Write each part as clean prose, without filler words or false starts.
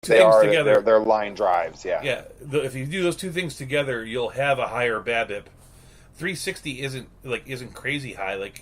two They things are. together. They're line drives. Yeah. Yeah, if you do those two things together, you'll have a higher BABIP. 360 isn't crazy high. Isn't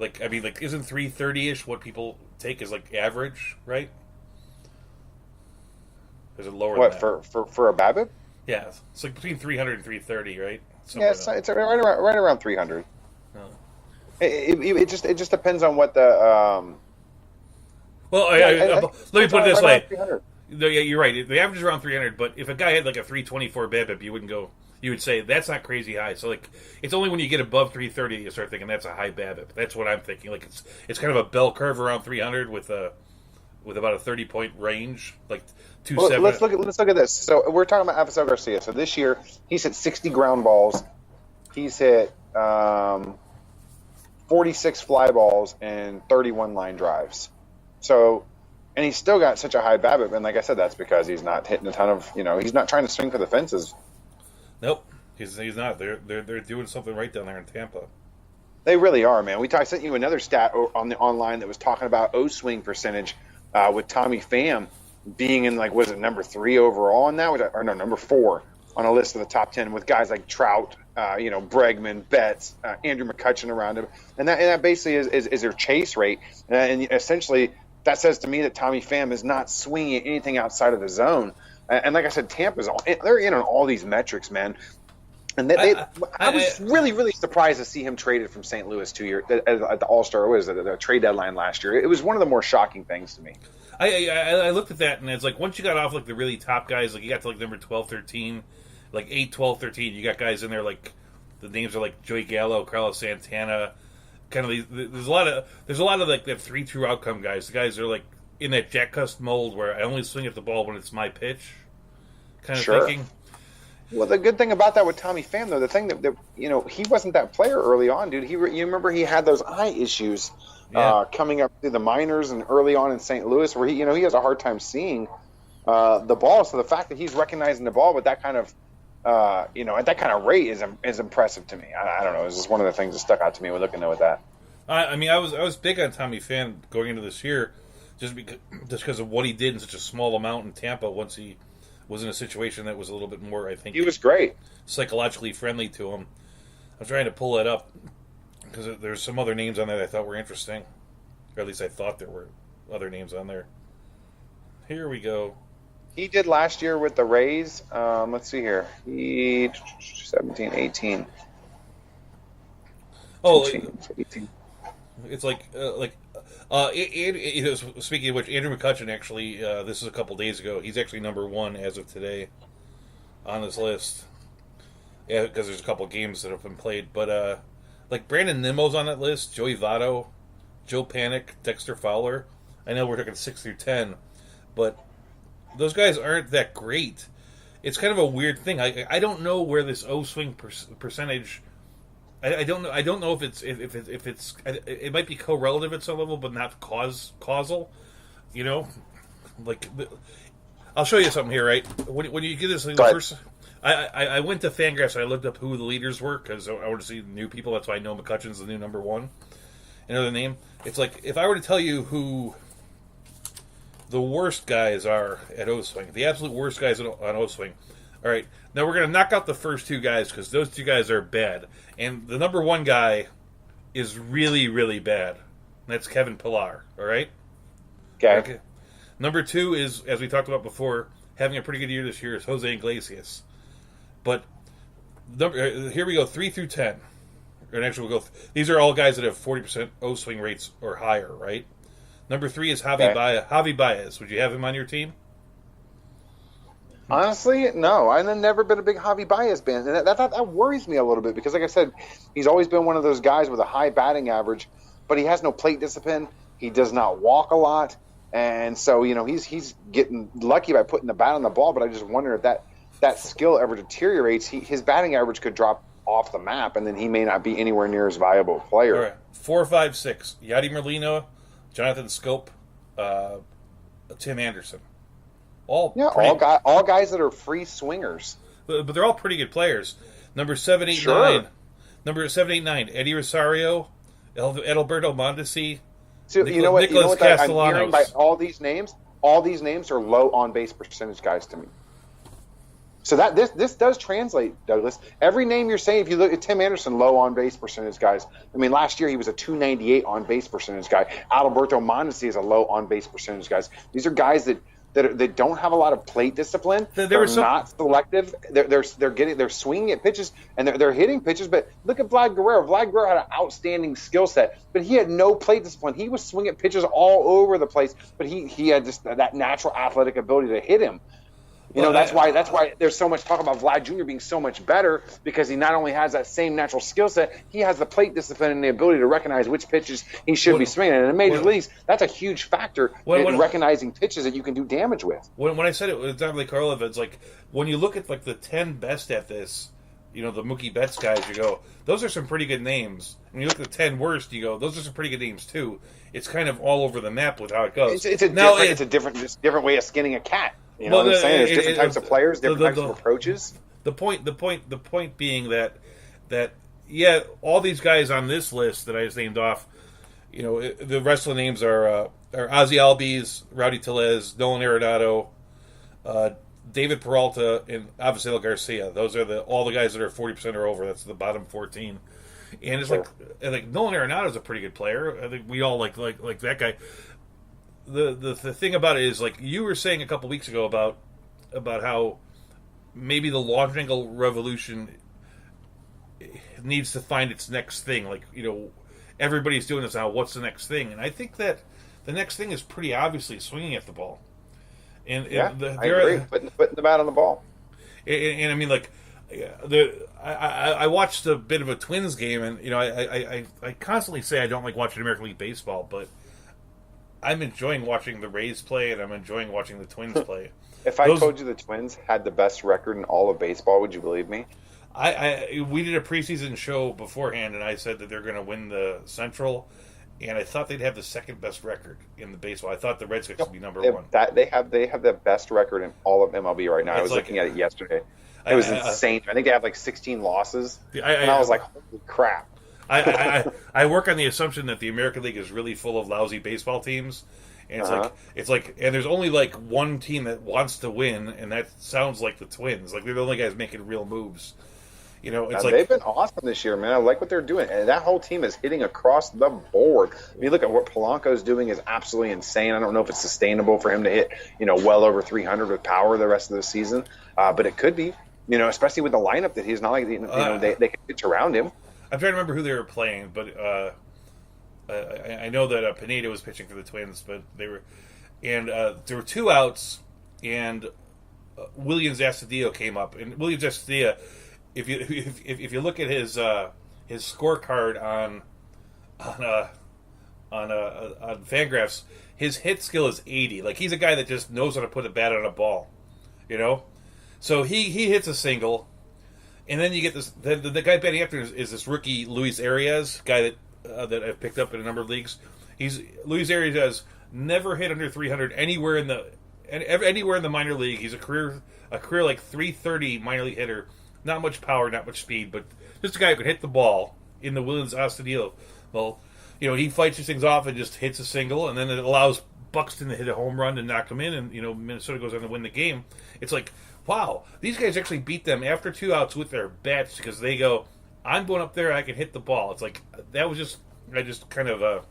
330ish what people take as like average, right? Is it lower than What that? for a BABIP? Yeah, it's like between 300 and 330, right? Yeah, Somewhere in it's right around 300. that. Oh. It just depends on what the Well, yeah. let me put it this Right around way. 300. No, yeah, you're right. The average is around 300, but if a guy had like a 324 BABIP, you wouldn't go. You would say that's not crazy high. So like, it's only when you get above 330 that you start thinking that's a high BABIP. That's what I'm thinking. Like it's kind of a bell curve around 300 with about a 30-point range, like Well, 270. let's look at this. So we're talking about Avisel Garcia. So this year he's hit 60 ground balls. He's hit 46 fly balls and 31 line drives. So, and he's still got such a high BABIP. And like I said, that's because he's not hitting a ton of, he's not trying to swing for the fences. Nope, he's not. They're doing something right down there in Tampa. They really are, man. I sent you another stat on the online that was talking about O swing percentage with Tommy Pham being in was it number 3 overall on that, or no, number 4 on a list of the top 10 with guys like Trout, Bregman, Betts, Andrew McCutchen around him, and that basically is their chase rate, and essentially that says to me that Tommy Pham is not swinging anything outside of the zone. And like I said, they're in on all these metrics, man. And I was really, really surprised to see him traded from St. Louis 2 years at the All-Star. What is it, the trade deadline last year? It was one of the more shocking things to me. I looked at that, and it's like once you got off like the really top guys, like you got to like number 12, 13, like 8, 12, 13, you got guys in there like the names are like Joey Gallo, Carlos Santana, kind of these. There's a lot of like the 3 true outcome guys. The guys are like in that Jack Cust mold where I only swing at the ball when it's my pitch, kind of thinking. Well, the good thing about that with Tommy Pham, though, the thing that he wasn't that player early on, dude. You remember he had those eye issues coming up through the minors and early on in St. Louis, where he has a hard time seeing the ball. So the fact that he's recognizing the ball with that kind of at that kind of rate is impressive to me. I don't know. It's just one of the things that stuck out to me when looking at that. I was big on Tommy Pham going into this year, just because of what he did in such a small amount in Tampa. Once he was in a situation that was a little bit more, I think, he was great, psychologically friendly to him. I'm trying to pull it up because there's some other names on there that I thought were interesting, or at least I thought there were other names on there. Here we go. He did last year with the Rays. Let's see here. He 17, 18. Oh, 18. It's speaking of which, Andrew McCutchen actually, this is a couple days ago. He's actually number 1 as of today on this list. Yeah, because there's a couple games that have been played. But like Brandon Nimmo's on that list, Joey Votto, Joe Panic, Dexter Fowler. I know we're talking 6 through 10, but those guys aren't that great. It's kind of a weird thing. I don't know where this O swing percentage. I don't know. I don't know if it's it might be correlative at some level, but not causal. Like I'll show you something here. Right when you get this thing, the first, I went to Fangraphs and I looked up who the leaders were because I want to see new people. That's why I know McCutchen's the new number 1. Another name. It's like if I were to tell you who the worst guys are at O swing, the absolute worst guys on O swing. All right, now we're going to knock out the first 2 guys because those 2 guys are bad. And the number 1 guy is really, really bad. That's Kevin Pillar, all right? Okay. Number 2 is, as we talked about before, having a pretty good year this year, is Jose Iglesias. But here we go, 3 through 10. And actually, we'll go. These are all guys that have 40% O swing rates or higher, right? Number 3 is Javi Baez. Would you have him on your team? Honestly, no. I've never been a big Javi Baez fan, and that worries me a little bit because, like I said, he's always been one of those guys with a high batting average, but he has no plate discipline. He does not walk a lot, and so he's getting lucky by putting the bat on the ball. But I just wonder if that skill ever deteriorates, his batting average could drop off the map, and then he may not be anywhere near as viable a player. All right, 4, 5, 6. Yadi Molina, Jonathan Scope, Tim Anderson. All guys that are free swingers. But they're all pretty good players. Number 7, 8, Sure. 9. Number 7, 8, 9. Eddie Rosario, Edalberto Mondesi, So Nicholas I'm Castellanos. hearing by all these names. all these names are low on base percentage guys to me. So that this does translate, Douglas. Every name you're saying, if you look at Tim Anderson, low on base percentage guys. I mean, last year he was a 298 on base percentage guy. Adalberto Mondesi is a low on base percentage guys. These are guys that don't have a lot of plate discipline. They're not selective. They're swinging at pitches and they're hitting pitches. But look at Vlad Guerrero. Vlad Guerrero had an outstanding skill set, but he had no plate discipline. He was swinging at pitches all over the place, but he had just that natural athletic ability to hit him. That's why there's so much talk about Vlad Jr. being so much better, because he not only has that same natural skill set, he has the plate discipline and the ability to recognize which pitches he should be swinging. And in the major leagues, that's a huge factor in recognizing pitches that you can do damage with. When I said it with Dominic Karlov, it's like when you look at like the 10 best at this, the Mookie Betts guys, you go, those are some pretty good names. When you look at the 10 worst, you go, those are some pretty good names too. It's kind of all over the map with how it goes. It's a different way of skinning a cat. You know what I'm saying? There's different types of players, different types of approaches. The point being that all these guys on this list that I just named off, the rest of the names are Ozzie Albies, Rowdy Tellez, Nolan Arenado, David Peralta, and Avisail Garcia. Those are all the guys that are 40% or over. That's the bottom 14. And it's like Nolan Arenado is a pretty good player. I think we all like that guy. The thing about it is, like you were saying a couple weeks ago about how maybe the launch angle revolution needs to find its next thing. Like, everybody's doing this now. What's the next thing? And I think that the next thing is pretty obviously swinging at the ball. And I agree. Putting the bat on the ball. And I mean, like, I watched a bit of a Twins game, and I constantly say I don't like watching American League Baseball, but I'm enjoying watching the Rays play, and I'm enjoying watching the Twins play. If I told you the Twins had the best record in all of baseball, would you believe me? We did a preseason show beforehand, and I said that they're going to win the Central, and I thought they'd have the second best record in the baseball. I thought the Red Sox would be number one. They have the best record in all of MLB right now. I was looking at it yesterday. It was insane. I think they have like 16 losses, and I was like, holy crap. I work on the assumption that the American League is really full of lousy baseball teams, and it's like, and there's only like one team that wants to win, and that sounds like the Twins. Like they're the only guys making real moves. They've been awesome this year, man. I like what they're doing, and that whole team is hitting across the board. I mean, look at what Polanco's doing is absolutely insane. I don't know if it's sustainable for him to hit, well over 300 with power the rest of the season, but it could be. Especially with the lineup that he's not like, they can pitch around him. I'm trying to remember who they were playing, but I know that Pineda was pitching for the Twins, but they were, and there were 2 outs, and Williams Astudillo came up, and Williams Astudillo, if you look at his scorecard on Fangraphs, his hit skill is 80. Like he's a guy that just knows how to put a bat on a ball, So he hits a single. And then you get this. The guy batting after is this rookie Luis Arias, guy that I've picked up in a number of leagues. Luis Arias has never hit under 300 anywhere in the minor league. He's a career like 330 minor league hitter. Not much power, not much speed, but just a guy who could hit the ball in the Williams Astudillo. Well, he fights these things off and just hits a single, and then it allows Buxton to hit a home run and knock him in, and Minnesota goes on to win the game. It's like, wow, these guys actually beat them after 2 outs with their bats because they go, I'm going up there, I can hit the ball. It's like, that was just, I just kind of,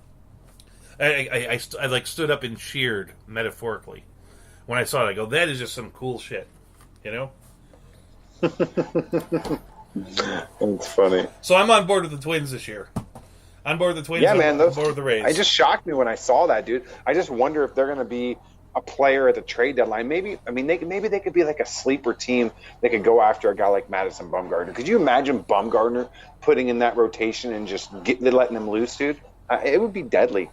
I stood up and cheered, metaphorically. When I saw it, I go, that is just some cool shit, That's funny. So I'm on board with the Twins this year. On board with the Twins, yeah, man, on board with the Rays. It just shocked me when I saw that, dude. I just wonder if they're going to be a player at the trade deadline. Maybe they could be like a sleeper team. They could go after a guy like Madison Bumgarner. Could you imagine Bumgarner putting in that rotation and just letting him loose, dude? It would be deadly.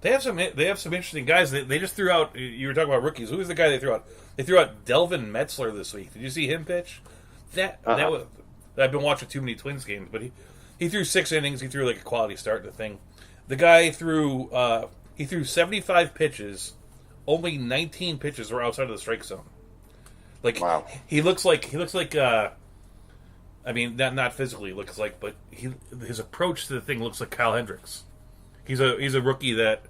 They have some interesting guys. They just threw out. You were talking about rookies. Who was the guy they threw out? They threw out Delvin Metzler this week. Did you see him pitch? That was. I've been watching too many Twins games, but he threw 6 innings. He threw like a quality start and a thing. The guy threw 75 pitches. Only 19 pitches were outside of the strike zone. Like, wow. He looks like I mean, not physically looks like, but his approach to the thing looks like Kyle Hendricks. He's a rookie that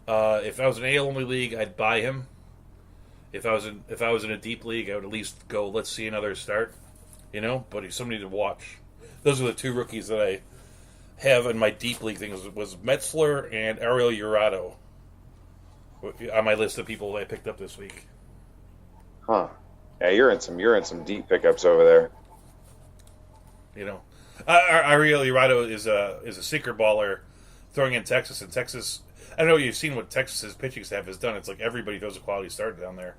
If I was in an AL only league, I'd buy him. If I was in a deep league, I would at least go. Let's see another start, But he's somebody to watch. Those are the two rookies that I have in my deep league thing. Was Metzler and Ariel Jurado on my list of people I picked up this week. Huh? Yeah, you're in some deep pickups over there. Ariel Jurado is a sinker baller throwing in Texas, and Texas. I don't know if you've seen what Texas's pitching staff has done. It's like everybody throws a quality start down there.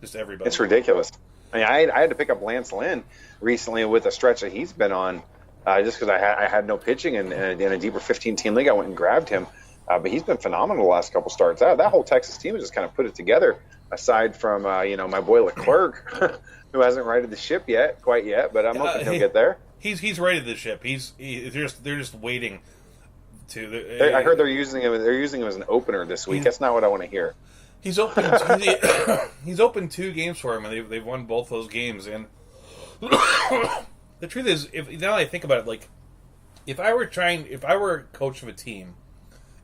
Just everybody. It's ridiculous. I mean, I had to pick up Lance Lynn recently with a stretch that he's been on, just because I had no pitching in a deeper 15-team league. I went and grabbed him, but he's been phenomenal the last couple starts. That whole Texas team has just kind of put it together. Aside from my boy Leclerc, who hasn't righted the ship quite yet, but I'm hoping he'll get there. He's righted the ship. They're just waiting. I heard they're using him as an opener this week. That's not what I want to hear. He's opened. He's opened 2 games for him, and they've won both those games. And the truth is, now that I think about it, like if I were a coach of a team,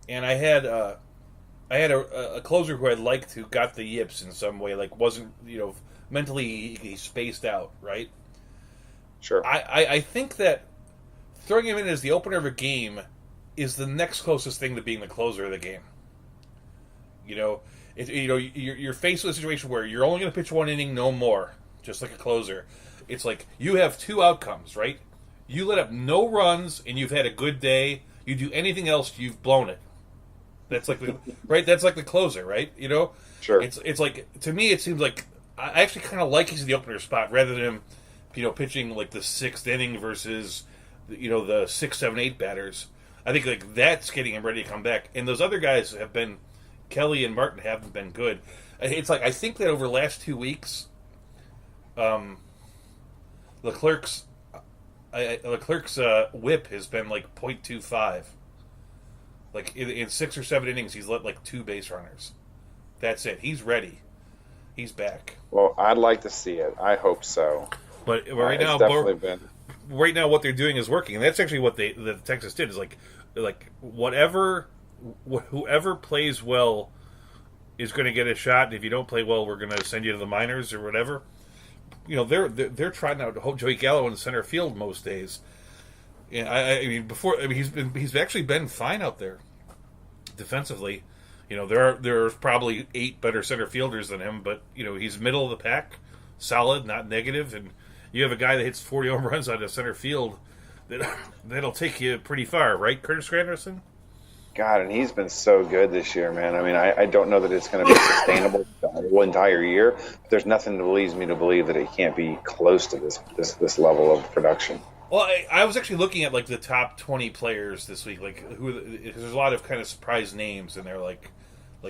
and I had a closer who I'd liked who got the yips in some way, like wasn't mentally he spaced out, right? Sure. I think that throwing him in as the opener of a game is the next closest thing to being the closer of the game. You're faced with a situation where you're only going to pitch 1 inning, no more, just like a closer. It's like you have 2 outcomes, right? You let up no runs, and you've had a good day. You do anything else, you've blown it. That's like right. That's like the closer, right? Sure. It's like, to me, it seems like I actually kind of like he's in the opener spot rather than him, pitching like the 6th inning versus the 6, 7, 8 batters. I think like that's getting him ready to come back. And those other guys have been, Kelly and Martin haven't been good. It's like I think that over the last 2 weeks, Leclerc's whip has been like .25. Like in 6 or 7 innings, he's let like 2 base runners. That's it. He's ready. He's back. Well, I'd like to see it. I hope so. But right now, right now, what they're doing is working, and that's actually what the Texas did. Is like whoever plays well is going to get a shot. And if you don't play well, we're going to send you to the minors or whatever. They're trying out to hold Joey Gallo in center field most days. And I mean, he's actually been fine out there defensively. There are probably 8 better center fielders than him, but he's middle of the pack, solid, not negative, and you have a guy that hits 40 home runs out of center field that'll take you pretty far, right, Curtis Granderson? God, and he's been so good this year, man. I mean, I don't know that it's going to be sustainable the whole entire year. But there's nothing that leads me to believe that it can't be close to this level of production. Well, I was actually looking at like the top 20 players this week, like there's a lot of kind of surprise names, and they're like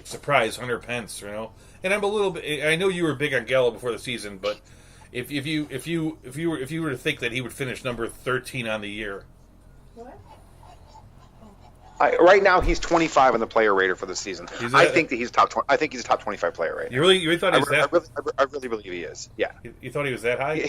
surprise Hunter Pence, And I'm a little bit. I know you were big on Gallo before the season, but if you were to think that he would finish number 13 on the year. What? Right now, he's 25 on the player rater for the season. I think that he's top 20. I think he's a top 25 player right now. You really thought he was that? I really believe he is. Yeah. You thought he was that high?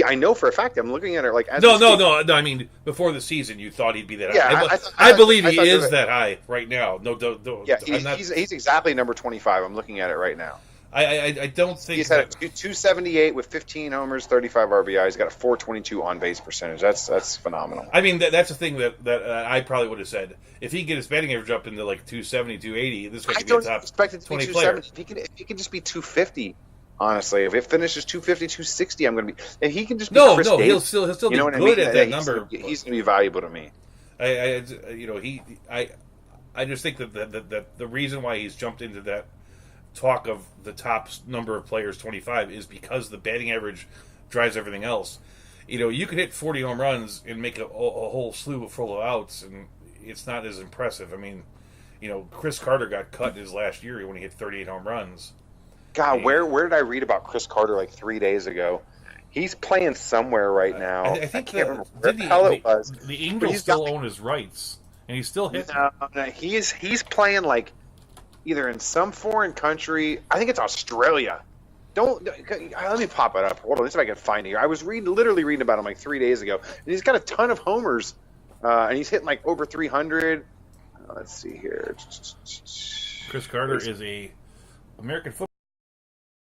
I know for a fact. I'm looking at it like. No. I mean, before the season, you thought he'd be that high. Yeah, I believe he is that high right now. No. Yeah, he's exactly number 25. I'm looking at it right now. I don't think he's had a 278 with 15 homers, 35 RBI. He's got a 422 on base percentage. That's phenomenal. I mean, that's the thing that I probably would have said. If he can get his batting average up into like 270, 280, this guy could be a top 20 player. If he can just be 250. Honestly, if it finishes 250, 260, I'm going to be. If he can just be Chris Davis, he'll still be good at that number. He's going to be valuable to me. I just think that the reason why he's jumped into that talk of the top number of players 25 is because the batting average drives everything else. You can hit 40 home runs and make a whole slew full of outs, and it's not as impressive. I mean, Chris Carter got cut his last year when he hit 38 home runs. God, where did I read about Chris Carter like 3 days ago? He's playing somewhere right now. I think can't remember where the hell it was. The Angels still own his rights, and he's still hitting. No, he's playing like either in some foreign country. I think it's Australia. Let me pop it up. Hold on, let's see if I can find it here. I was literally reading about him like 3 days ago, and he's got a ton of homers, and he's hitting like over 300. Let's see here. Chris Carter is a American football